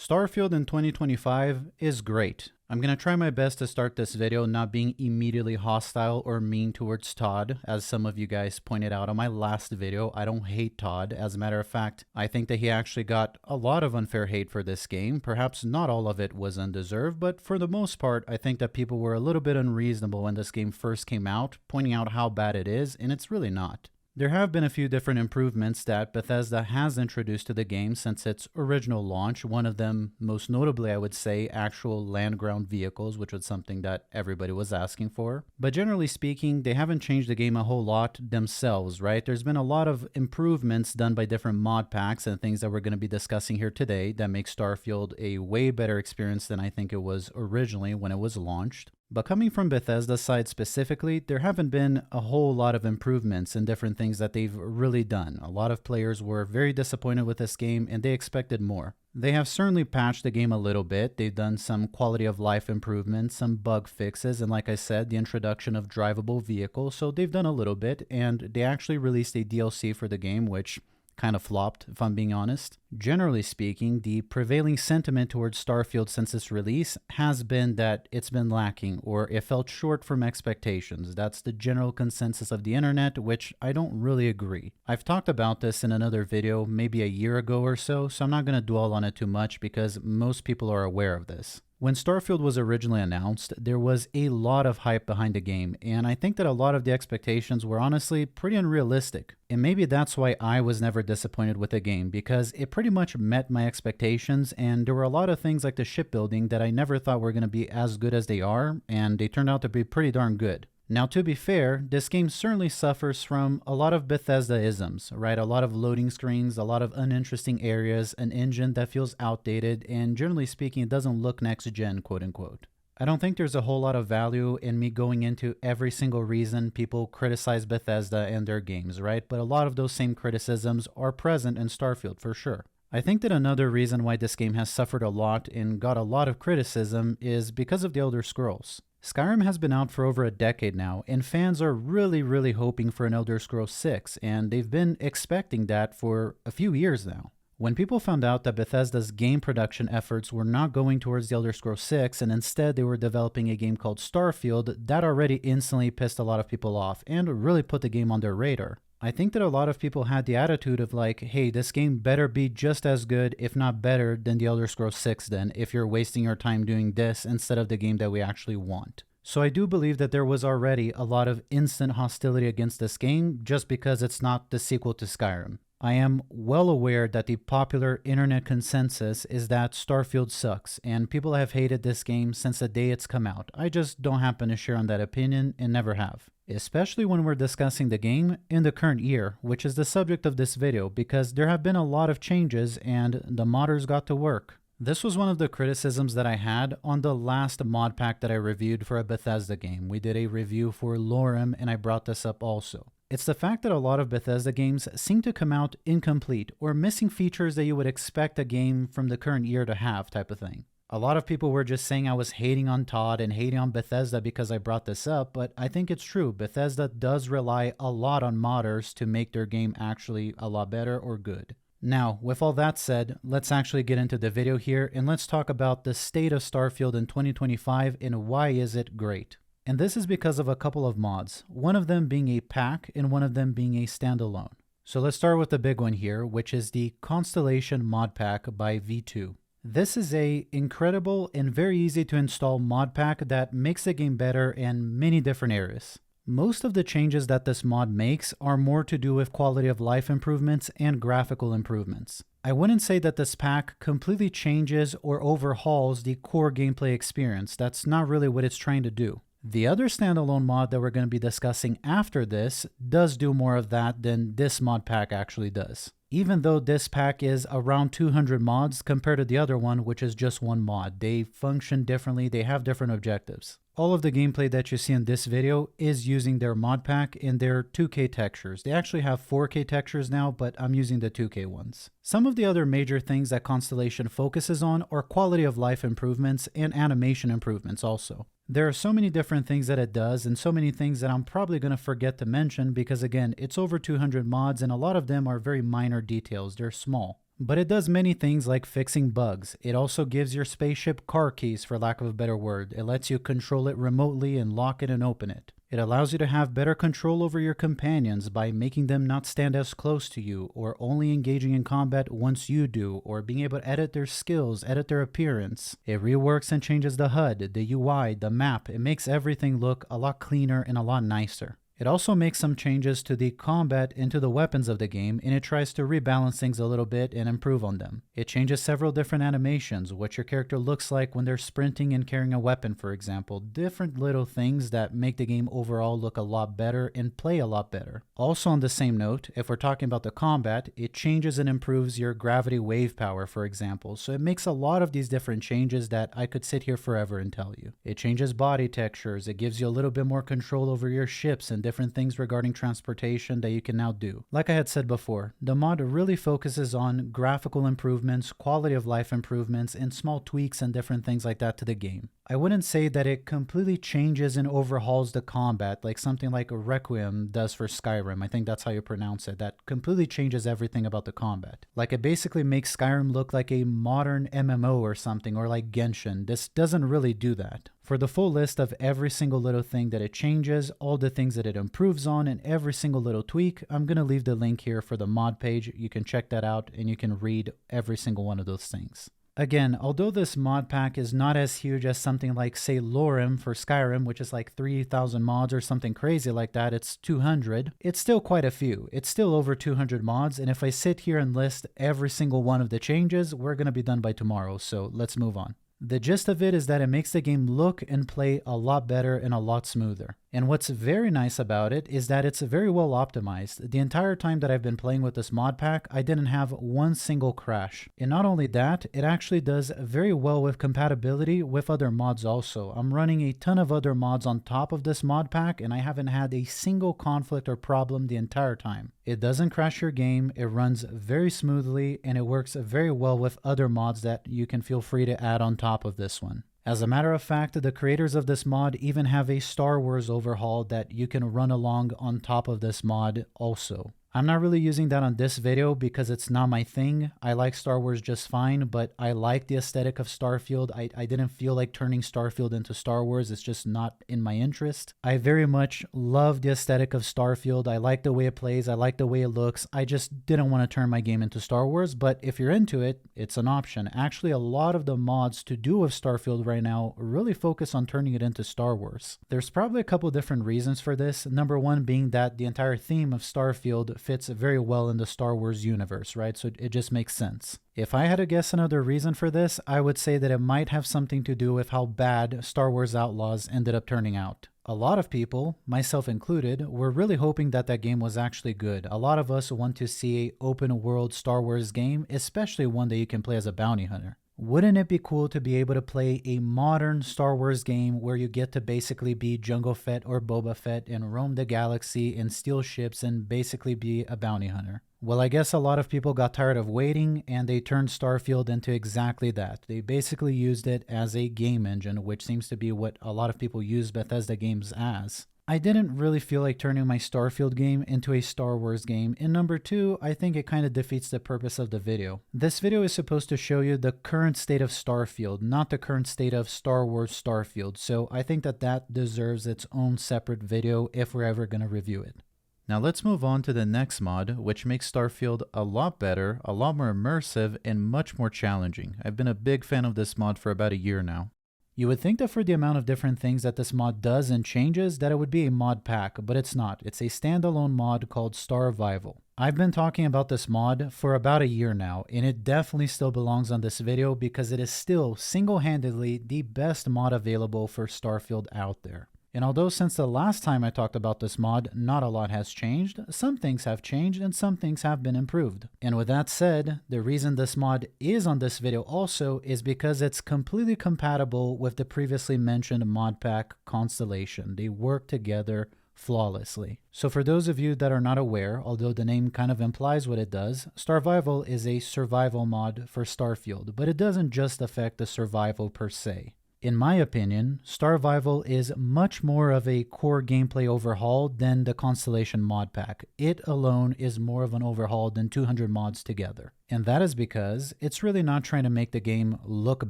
Starfield in 2025 is great. I'm going to try my best to start this video not being immediately hostile or mean towards Todd, as some of you guys pointed out on my last video. I don't hate Todd. As a matter of fact, I think that he actually got a lot of unfair hate for this game. Perhaps not all of it was undeserved, but for the most part, I think that people were a little bit unreasonable when this game first came out, pointing out how bad it is, and it's really not. There have been a few different improvements that Bethesda has introduced to the game since its original launch. One of them, most notably, I would say, actual land-ground vehicles, which was something that everybody was asking for. But generally speaking, they haven't changed the game a whole lot themselves, right? There's been a lot of improvements done by different mod packs and things that we're going to be discussing here today that make Starfield a way better experience than I think it was originally when it was launched. But coming from Bethesda's side specifically, there haven't been a whole lot of improvements and different things that they've really done. A lot of players were very disappointed with this game and they expected more. They have certainly patched the game a little bit. They've done some quality of life improvements, some bug fixes, and like I said, the introduction of drivable vehicles. So they've done a little bit, and they actually released a DLC for the game, which kind of flopped, if I'm being honest. Generally speaking, the prevailing sentiment towards Starfield since its release has been that it's been lacking or it fell short from expectations. That's the general consensus of the internet, which I don't really agree. I've talked about this in another video maybe a year ago or so I'm not going to dwell on it too much because most people are aware of this. When Starfield was originally announced, there was a lot of hype behind the game, and I think that a lot of the expectations were honestly pretty unrealistic. And maybe that's why I was never disappointed with the game, because it pretty much met my expectations, and there were a lot of things like the shipbuilding that I never thought were going to be as good as they are, and they turned out to be pretty darn good. Now, to be fair, this game certainly suffers from a lot of Bethesda-isms, right? A lot of loading screens, a lot of uninteresting areas, an engine that feels outdated, and generally speaking, it doesn't look next-gen, quote-unquote. I don't think there's a whole lot of value in me going into every single reason people criticize Bethesda and their games, right? But a lot of those same criticisms are present in Starfield, for sure. I think that another reason why this game has suffered a lot and got a lot of criticism is because of the Elder Scrolls. Skyrim has been out for over a decade now, and fans are really hoping for an Elder Scrolls 6, and they've been expecting that for a few years now. When people found out that Bethesda's game production efforts were not going towards the Elder Scrolls 6, and instead they were developing a game called Starfield, that already instantly pissed a lot of people off, and really put the game on their radar. I think that a lot of people had the attitude of like, hey, this game better be just as good, if not better, than the Elder Scrolls 6 then, if you're wasting your time doing this instead of the game that we actually want. So I do believe that there was already a lot of instant hostility against this game just because it's not the sequel to Skyrim. I am well aware that the popular internet consensus is that Starfield sucks, and people have hated this game since the day it's come out. I just don't happen to share on that opinion and never have. Especially when we're discussing the game in the current year, which is the subject of this video, because there have been a lot of changes and the modders got to work. This was one of the criticisms that I had on the last mod pack that I reviewed for a Bethesda game. We did a review for Lorem and I brought this up also. It's the fact that a lot of Bethesda games seem to come out incomplete or missing features that you would expect a game from the current year to have type of thing. A lot of people were just saying I was hating on Todd and hating on Bethesda because I brought this up, but I think it's true. Bethesda does rely a lot on modders to make their game actually a lot better or good. Now, with all that said, let's actually get into the video here and let's talk about the state of Starfield in 2025 and why is it great. And this is because of a couple of mods, one of them being a pack and one of them being a standalone. So let's start with the big one here, which is the Constellation mod pack by V2. This is a incredible and very easy to install mod pack that makes the game better in many different areas. Most of the changes that this mod makes are more to do with quality of life improvements and graphical improvements. I wouldn't say that this pack completely changes or overhauls the core gameplay experience. That's not really what it's trying to do. The other standalone mod that we're going to be discussing after this does do more of that than this mod pack actually does. Even though this pack is around 200 mods compared to the other one, which is just one mod. They function differently, they have different objectives. All of the gameplay that you see in this video is using their mod pack and their 2K textures. They actually have 4K textures now, but I'm using the 2K ones. Some of the other major things that Constellation focuses on are quality of life improvements and animation improvements also. There are so many different things that it does and so many things that I'm probably going to forget to mention because again, it's over 200 mods and a lot of them are very minor details. They're small. But it does many things like fixing bugs. It also gives your spaceship car keys, for lack of a better word. It lets you control it remotely and lock it and open it. It allows you to have better control over your companions by making them not stand as close to you, or only engaging in combat once you do, or being able to edit their skills, edit their appearance. It reworks and changes the HUD, the UI, the map. It makes everything look a lot cleaner and a lot nicer. It also makes some changes to the combat and to the weapons of the game, and it tries to rebalance things a little bit and improve on them. It changes several different animations, what your character looks like when they're sprinting and carrying a weapon, for example. Different little things that make the game overall look a lot better and play a lot better. Also on the same note, if we're talking about the combat, it changes and improves your gravity wave power, for example. So it makes a lot of these different changes that I could sit here forever and tell you. It changes body textures, it gives you a little bit more control over your ships and different things regarding transportation that you can now do. Like I had said before, the mod really focuses on graphical improvements, quality of life improvements, and small tweaks and different things like that to the game. I wouldn't say that it completely changes and overhauls the combat like something like Requiem does for Skyrim. I think that's how you pronounce it. That completely changes everything about the combat. Like it basically makes Skyrim look like a modern MMO or something, or like Genshin. This doesn't really do that. For the full list of every single little thing that it changes, all the things that it improves on, and every single little tweak, I'm going to leave the link here for the mod page. You can check that out and you can read every single one of those things. Again, although this mod pack is not as huge as something like, say, Lorem for Skyrim, which is like 3,000 mods or something crazy like that, it's 200, it's still quite a few. It's still over 200 mods, and if I sit here and list every single one of the changes, we're going to be done by tomorrow, so let's move on. The gist of it is that it makes the game look and play a lot better and a lot smoother. And what's very nice about it is that it's very well optimized. The entire time that I've been playing with this mod pack, I didn't have one single crash. And not only that, it actually does very well with compatibility with other mods also. I'm running a ton of other mods on top of this mod pack, and I haven't had a single conflict or problem the entire time. It doesn't crash your game, it runs very smoothly, and it works very well with other mods that you can feel free to add on top of this one. As a matter of fact, the creators of this mod even have a Star Wars overhaul that you can run along on top of this mod also. I'm not really using that on this video because it's not my thing. I like Star Wars just fine, but I like the aesthetic of Starfield. I didn't feel like turning Starfield into Star Wars. It's just not in my interest. I very much love the aesthetic of Starfield. I like the way it plays. I like the way it looks. I just didn't want to turn my game into Star Wars, but if you're into it, it's an option. Actually, a lot of the mods to do with Starfield right now really focus on turning it into Star Wars. There's probably a couple different reasons for this. Number one being that the entire theme of Starfield fits very well in the Star Wars universe, right? So it just makes sense. If I had to guess another reason for this, I would say that it might have something to do with how bad Star Wars Outlaws ended up turning out. A lot of people, myself included, were really hoping that that game was actually good. A lot of us want to see an open world Star Wars game, especially one that you can play as a bounty hunter. Wouldn't it be cool to be able to play a modern Star Wars game where you get to basically be Jango Fett or Boba Fett and roam the galaxy and steal ships and basically be a bounty hunter? Well, I guess a lot of people got tired of waiting and they turned Starfield into exactly that. They basically used it as a game engine, which seems to be what a lot of people use Bethesda games as. I didn't really feel like turning my Starfield game into a Star Wars game, and number two, I think it kind of defeats the purpose of the video. This video is supposed to show you the current state of Starfield, not the current state of Star Wars Starfield, so I think that that deserves its own separate video if we're ever going to review it. Now let's move on to the next mod, which makes Starfield a lot better, a lot more immersive, and much more challenging. I've been a big fan of this mod for about a year now. You would think that for the amount of different things that this mod does and changes that it would be a mod pack, but it's not. It's a standalone mod called Starfield. I've been talking about this mod for about a year now, and it definitely still belongs on this video because it is still single-handedly the best mod available for Starfield out there. And although since the last time I talked about this mod, not a lot has changed, some things have changed and some things have been improved. And with that said, the reason this mod is on this video also is because it's completely compatible with the previously mentioned mod pack Constellation. They work together flawlessly. So for those of you that are not aware, although the name kind of implies what it does, Starfield is a survival mod for Starfield, but it doesn't just affect the survival per se. In my opinion, Starvival is much more of a core gameplay overhaul than the Constellation mod pack. It alone is more of an overhaul than 200 mods together. And that is because it's really not trying to make the game look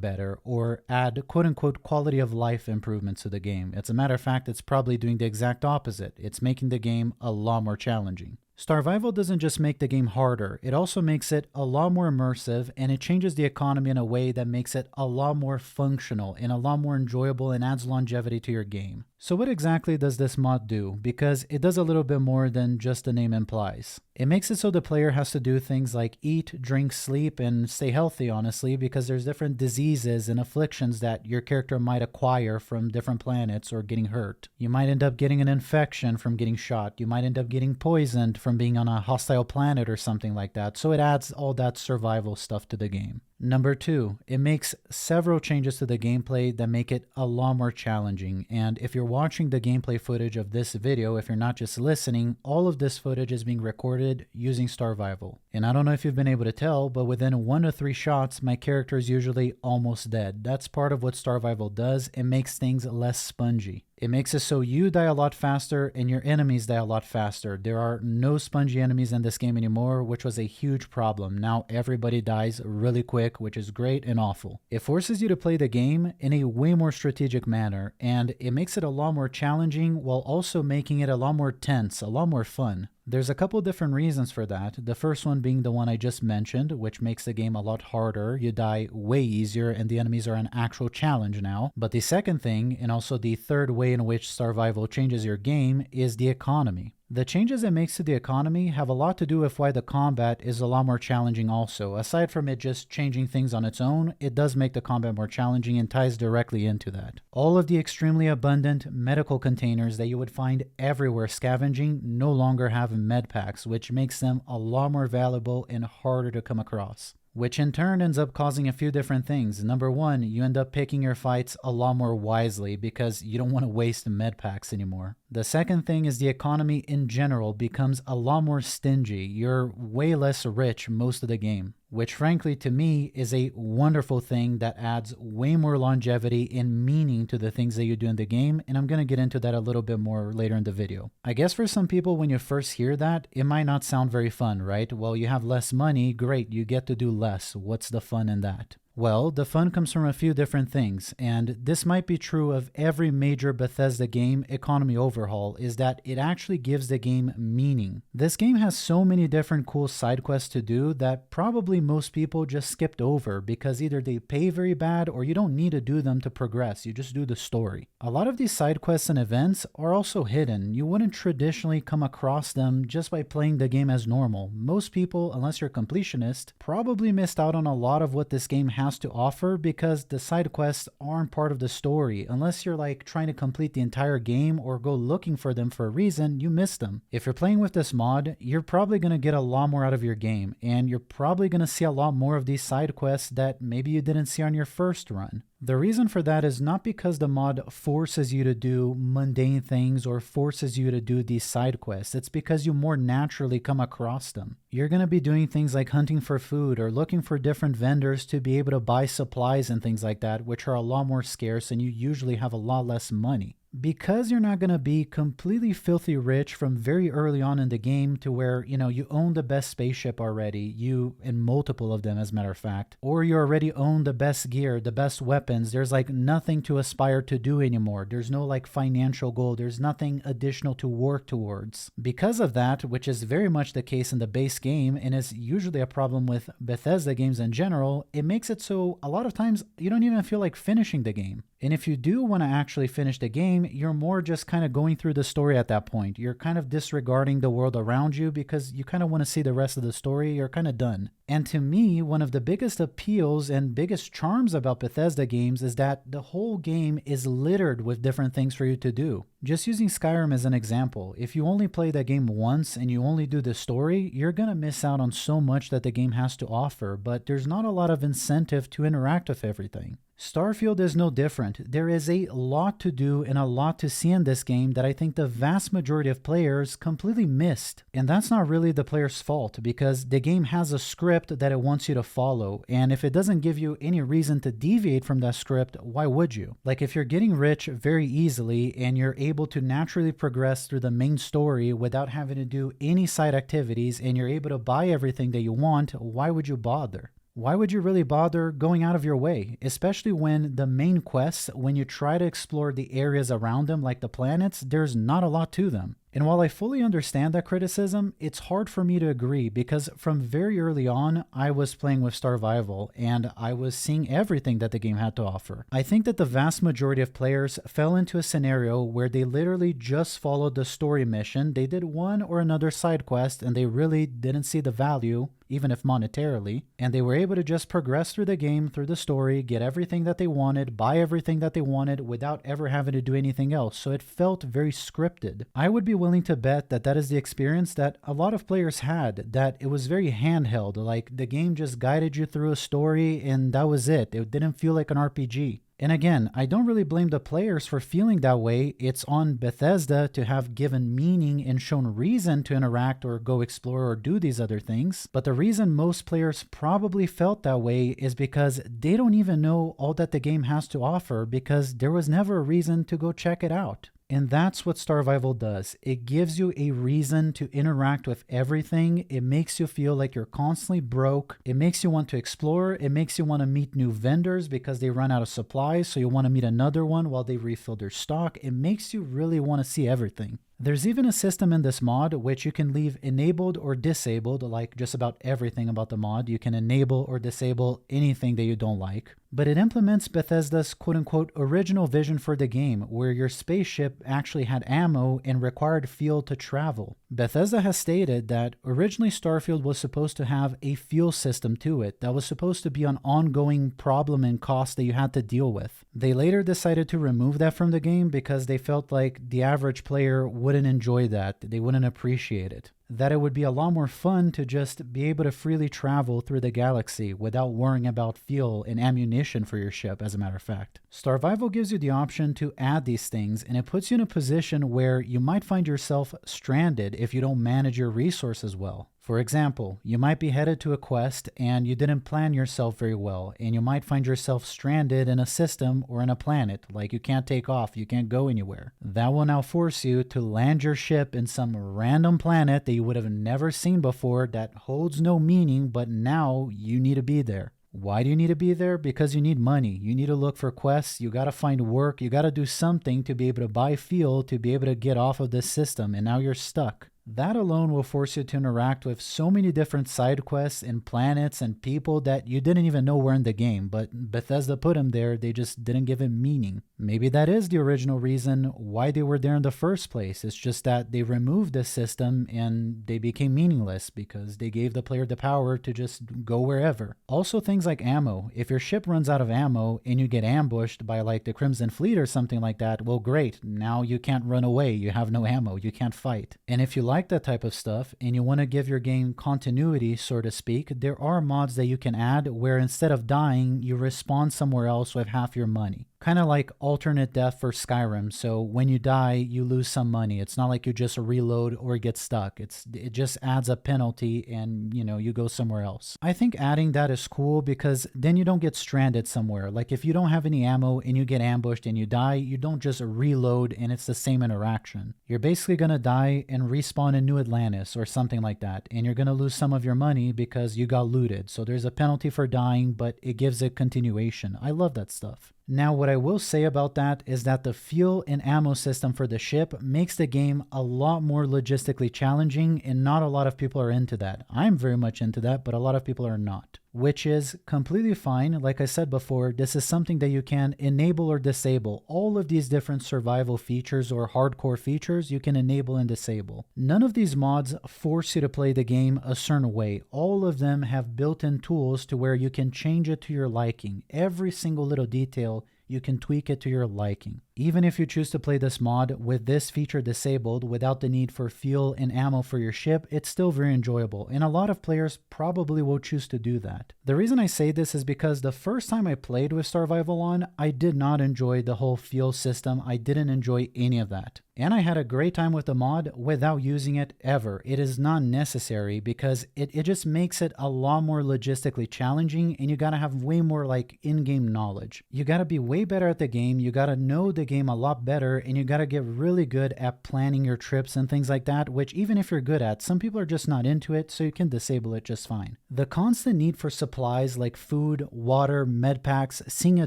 better or add quote-unquote quality of life improvements to the game. As a matter of fact, it's probably doing the exact opposite. It's making the game a lot more challenging. Starvival doesn't just make the game harder, it also makes it a lot more immersive, and it changes the economy in a way that makes it a lot more functional and a lot more enjoyable and adds longevity to your game. So what exactly does this mod do? Because it does a little bit more than just the name implies. It makes it so the player has to do things like eat, drink, sleep, and stay healthy, honestly, because there's different diseases and afflictions that your character might acquire from different planets or getting hurt. You might end up getting an infection from getting shot. You might end up getting poisoned from being on a hostile planet or something like that. So it adds all that survival stuff to the game. Number 2, it makes several changes to the gameplay that make it a lot more challenging. And if you're watching the gameplay footage of this video, if you're not just listening, all of this footage is being recorded using Starvival. And I don't know if you've been able to tell, but within 1 to 3 shots, my character is usually almost dead. That's part of what Starvival does. It makes things less spongy. It makes it so you die a lot faster and your enemies die a lot faster. There are no spongy enemies in this game anymore, which was a huge problem. Now everybody dies really quick, which is great and awful. It forces you to play the game in a way more strategic manner, and it makes it a lot more challenging while also making it a lot more tense, a lot more fun. There's a couple different reasons for that. The first one being the one I just mentioned, which makes the game a lot harder. You die way easier and the enemies are an actual challenge now. But the second thing, and also the third way in which Starvival changes your game, is the economy. The changes it makes to the economy have a lot to do with why the combat is a lot more challenging also. Aside from it just changing things on its own, it does make the combat more challenging and ties directly into that. All of the extremely abundant medical containers that you would find everywhere scavenging no longer have med packs, which makes them a lot more valuable and harder to come across. Which in turn ends up causing a few different things. Number 1, you end up picking your fights a lot more wisely because you don't want to waste med packs anymore. The second thing is the economy in general becomes a lot more stingy. You're way less rich most of the game, which frankly to me is a wonderful thing that adds way more longevity and meaning to the things that you do in the game, and I'm going to get into that a little bit more later in the video. I guess for some people when you first hear that, it might not sound very fun, right? Well, you have less money, great, you get to do less. What's the fun in that? Well, the fun comes from a few different things, and this might be true of every major Bethesda game economy overhaul, is that it actually gives the game meaning. This game has so many different cool side quests to do that probably most people just skipped over because either they pay very bad or you don't need to do them to progress, you just do the story. A lot of these side quests and events are also hidden. You wouldn't traditionally come across them just by playing the game as normal. Most people, unless you're a completionist, probably missed out on a lot of what this game has to offer because the side quests aren't part of the story. Unless you're like trying to complete the entire game or go looking for them for a reason, you miss them. If you're playing with this mod, you're probably going to get a lot more out of your game, and you're probably going to see a lot more of these side quests that maybe you didn't see on your first run. The reason for that is not because the mod forces you to do mundane things or forces you to do these side quests. It's because you more naturally come across them. You're going to be doing things like hunting for food or looking for different vendors to be able to buy supplies and things like that, which are a lot more scarce and you usually have a lot less money. Because you're not going to be completely filthy rich from very early on in the game to where, you own the best spaceship already, and multiple of them as a matter of fact, or you already own the best gear, the best weapons, there's like nothing to aspire to do anymore. There's no like financial goal. There's nothing additional to work towards. Because of that, which is very much the case in the base game and is usually a problem with Bethesda games in general, it makes it so a lot of times you don't even feel like finishing the game. And if you do want to actually finish the game, you're more just kind of going through the story at that point. You're kind of disregarding the world around you because you kind of want to see the rest of the story. You're kind of done. And to me, one of the biggest appeals and biggest charms about Bethesda games is that the whole game is littered with different things for you to do. Just using Skyrim as an example, if you only play that game once and you only do the story, you're going to miss out on so much that the game has to offer, but there's not a lot of incentive to interact with everything. Starfield is no different. There is a lot to do and a lot to see in this game that I think the vast majority of players completely missed. And that's not really the player's fault, because the game has a script that it wants you to follow, and if it doesn't give you any reason to deviate from that script, why would you? Like, if you're getting rich very easily and you're able to naturally progress through the main story without having to do any side activities, and you're able to buy everything that you want, why would you bother? Why would you really bother going out of your way? Especially when the main quests, when you try to explore the areas around them, like the planets, there's not a lot to them. And while I fully understand that criticism, it's hard for me to agree, because from very early on, I was playing with Starfield and I was seeing everything that the game had to offer. I think that the vast majority of players fell into a scenario where they literally just followed the story mission. They did one or another side quest and they really didn't see the value, even if monetarily, and they were able to just progress through the game, through the story, get everything that they wanted, buy everything that they wanted without ever having to do anything else. So it felt very scripted. I would be willing to bet that that is the experience that a lot of players had, that it was very handheld, like the game just guided you through a story and that was it. It didn't feel like an RPG. And again, I don't really blame the players for feeling that way. It's on Bethesda to have given meaning and shown reason to interact or go explore or do these other things. But the reason most players probably felt that way is because they don't even know all that the game has to offer, because there was never a reason to go check it out. And that's what Starfield does. It gives you a reason to interact with everything. It makes you feel like you're constantly broke. It makes you want to explore. It makes you want to meet new vendors because they run out of supplies, so you want to meet another one while they refill their stock. It makes you really want to see everything. There's even a system in this mod which you can leave enabled or disabled, like just about everything about the mod. You can enable or disable anything that you don't like. But it implements Bethesda's quote-unquote original vision for the game, where your spaceship actually had ammo and required fuel to travel. Bethesda has stated that originally Starfield was supposed to have a fuel system to it that was supposed to be an ongoing problem and cost that you had to deal with. They later decided to remove that from the game because they felt like the average player wouldn't enjoy that, they wouldn't appreciate it. That it would be a lot more fun to just be able to freely travel through the galaxy without worrying about fuel and ammunition for your ship, as a matter of fact. Starfield gives you the option to add these things, and it puts you in a position where you might find yourself stranded if you don't manage your resources well. For example, you might be headed to a quest and you didn't plan yourself very well, and you might find yourself stranded in a system or in a planet, like you can't take off, you can't go anywhere. That will now force you to land your ship in some random planet that you would have never seen before, that holds no meaning, but now you need to be there. Why do you need to be there? Because you need money. You need to look for quests. You got to find work. You got to do something to be able to buy fuel to be able to get off of this system, and now you're stuck. That alone will force you to interact with so many different side quests and planets and people that you didn't even know were in the game, but Bethesda put them there, they just didn't give it meaning. Maybe that is the original reason why they were there in the first place. It's just that they removed the system and they became meaningless because they gave the player the power to just go wherever. Also, things like ammo. If your ship runs out of ammo and you get ambushed by like the Crimson Fleet or something like that, well, great. Now you can't run away. You have no ammo. You can't fight. And if you like that type of stuff and you want to give your game continuity, so to speak, there are mods that you can add where instead of dying, you respawn somewhere else with half your money. Kind of like alternate death for Skyrim. So when you die, you lose some money. It's not like you just reload or get stuck. It just adds a penalty and, you go somewhere else. I think adding that is cool because then you don't get stranded somewhere. Like if you don't have any ammo and you get ambushed and you die, you don't just reload and it's the same interaction. You're basically going to die and respawn in New Atlantis or something like that. And you're going to lose some of your money because you got looted. So there's a penalty for dying, but it gives it continuation. I love that stuff. Now, what I will say about that is that the fuel and ammo system for the ship makes the game a lot more logistically challenging, and not a lot of people are into that. I'm very much into that, but a lot of people are not, which is completely fine. Like I said before, this is something that you can enable or disable. All of these different survival features or hardcore features you can enable and disable. None of these mods force you to play the game a certain way. All of them have built-in tools to where you can change it to your liking. Every single little detail You can tweak it to your liking. Even if you choose to play this mod with this feature disabled without the need for fuel and ammo for your ship, it's still very enjoyable, and a lot of players probably will choose to do that. The reason I say this is because the first time I played with Starfield on, I did not enjoy the whole fuel system. I didn't enjoy any of that. And I had a great time with the mod without using it ever. It is not necessary because it just makes it a lot more logistically challenging, and you gotta have way more like in-game knowledge. You gotta be way better at the game, you gotta know the game a lot better, and you gotta get really good at planning your trips and things like that, which even if you're good at, some people are just not into it, so you can disable it just fine. The constant need for supplies like food, water, med packs, seeing a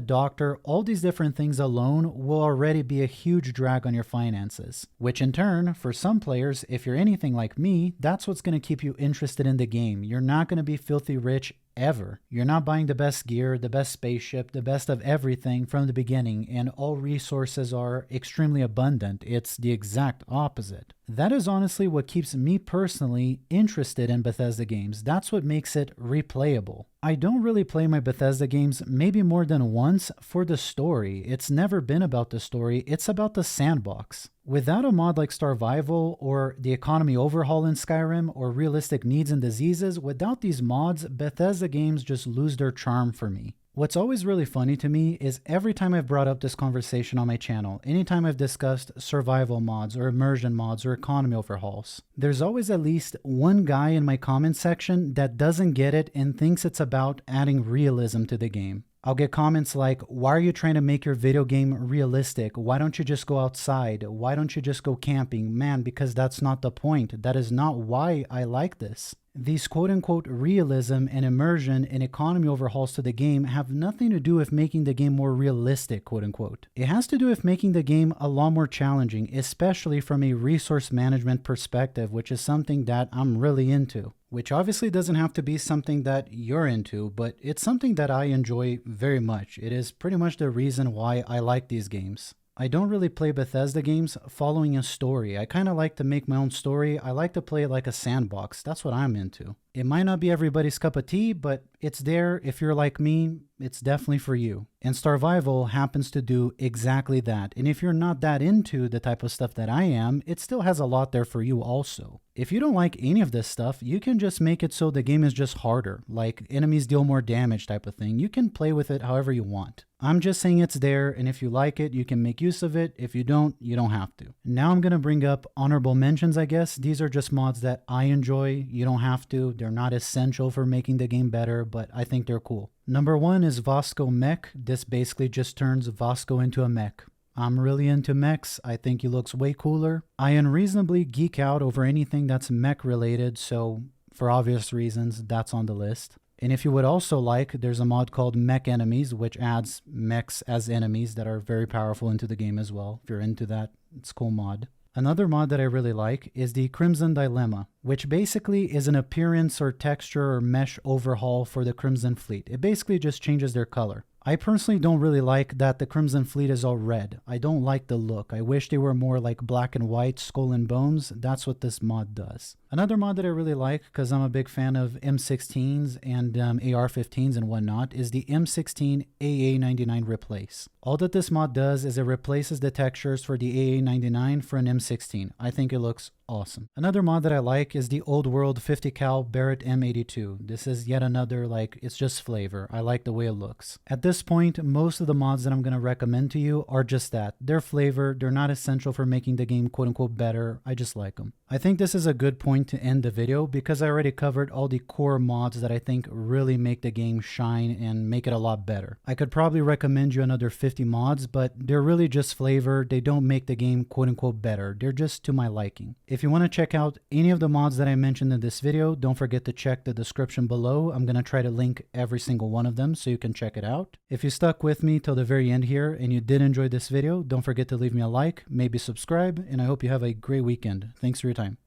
doctor, all these different things alone will already be a huge drag on your finances. Which in turn, for some players, if you're anything like me, that's what's going to keep you interested in the game. You're not going to be filthy rich ever. You're not buying the best gear, the best spaceship, the best of everything from the beginning, and all resources are extremely abundant. It's the exact opposite. That is honestly what keeps me personally interested in Bethesda games. That's what makes it replayable. I don't really play my Bethesda games maybe more than once for the story. It's never been about the story, it's about the sandbox. Without a mod like Starfield or the economy overhaul in Skyrim or realistic needs and diseases, without these mods, Bethesda games just lose their charm for me. What's always really funny to me is every time I've brought up this conversation on my channel, anytime I've discussed survival mods or immersion mods or economy overhauls, there's always at least one guy in my comment section that doesn't get it and thinks it's about adding realism to the game. I'll get comments like, why are you trying to make your video game realistic? Why don't you just go outside? Why don't you just go camping? Man, because that's not the point. That is not why I like this. These quote-unquote realism and immersion and economy overhauls to the game have nothing to do with making the game more realistic, quote-unquote. It has to do with making the game a lot more challenging, especially from a resource management perspective, which is something that I'm really into. Which obviously doesn't have to be something that you're into, but it's something that I enjoy very much. It is pretty much the reason why I like these games. I don't really play Bethesda games following a story. I kind of like to make my own story. I like to play it like a sandbox. That's what I'm into. It might not be everybody's cup of tea, but it's there. If you're like me, it's definitely for you. And Starfield happens to do exactly that. And if you're not that into the type of stuff that I am, it still has a lot there for you also. If you don't like any of this stuff, you can just make it so the game is just harder, like enemies deal more damage type of thing. You can play with it however you want. I'm just saying it's there, and if you like it, you can make use of it. If you don't have to. Now I'm going to bring up honorable mentions, I guess. These are just mods that I enjoy. You don't have to. They're not essential for making the game better, but I think they're cool. Number 1 is Vasco Mech. This basically just turns Vasco into a mech. I'm really into mechs. I think he looks way cooler. I unreasonably geek out over anything that's mech related, so for obvious reasons, that's on the list. And if you would also like, there's a mod called Mech Enemies, which adds mechs as enemies that are very powerful into the game as well. If you're into that, it's a cool mod. Another mod that I really like is the Crimson Dilemma, which basically is an appearance or texture or mesh overhaul for the Crimson Fleet. It basically just changes their color. I personally don't really like that the Crimson Fleet is all red. I don't like the look. I wish they were more like black and white, skull and bones. That's what this mod does. Another mod that I really like, because I'm a big fan of M16s and AR-15s and whatnot, is the M16 AA99 Replace. All that this mod does is it replaces the textures for the AA99 for an M16. I think it looks awesome. Another mod that I like is the Old World 50 cal Barrett M82. This is yet another, like, it's just flavor. I like the way it looks. At this point, most of the mods that I'm going to recommend to you are just that. They're flavor. They're not essential for making the game quote unquote better. I just like them. I think this is a good point to end the video because I already covered all the core mods that I think really make the game shine and make it a lot better. I could probably recommend you another 50 mods, but they're really just flavor. They don't make the game quote unquote better. They're just to my liking. If you want to check out any of the mods that I mentioned in this video, don't forget to check the description below. I'm going to try to link every single one of them so you can check it out. If you stuck with me till the very end here and you did enjoy this video, don't forget to leave me a like, maybe subscribe, and I hope you have a great weekend. Thanks for your time.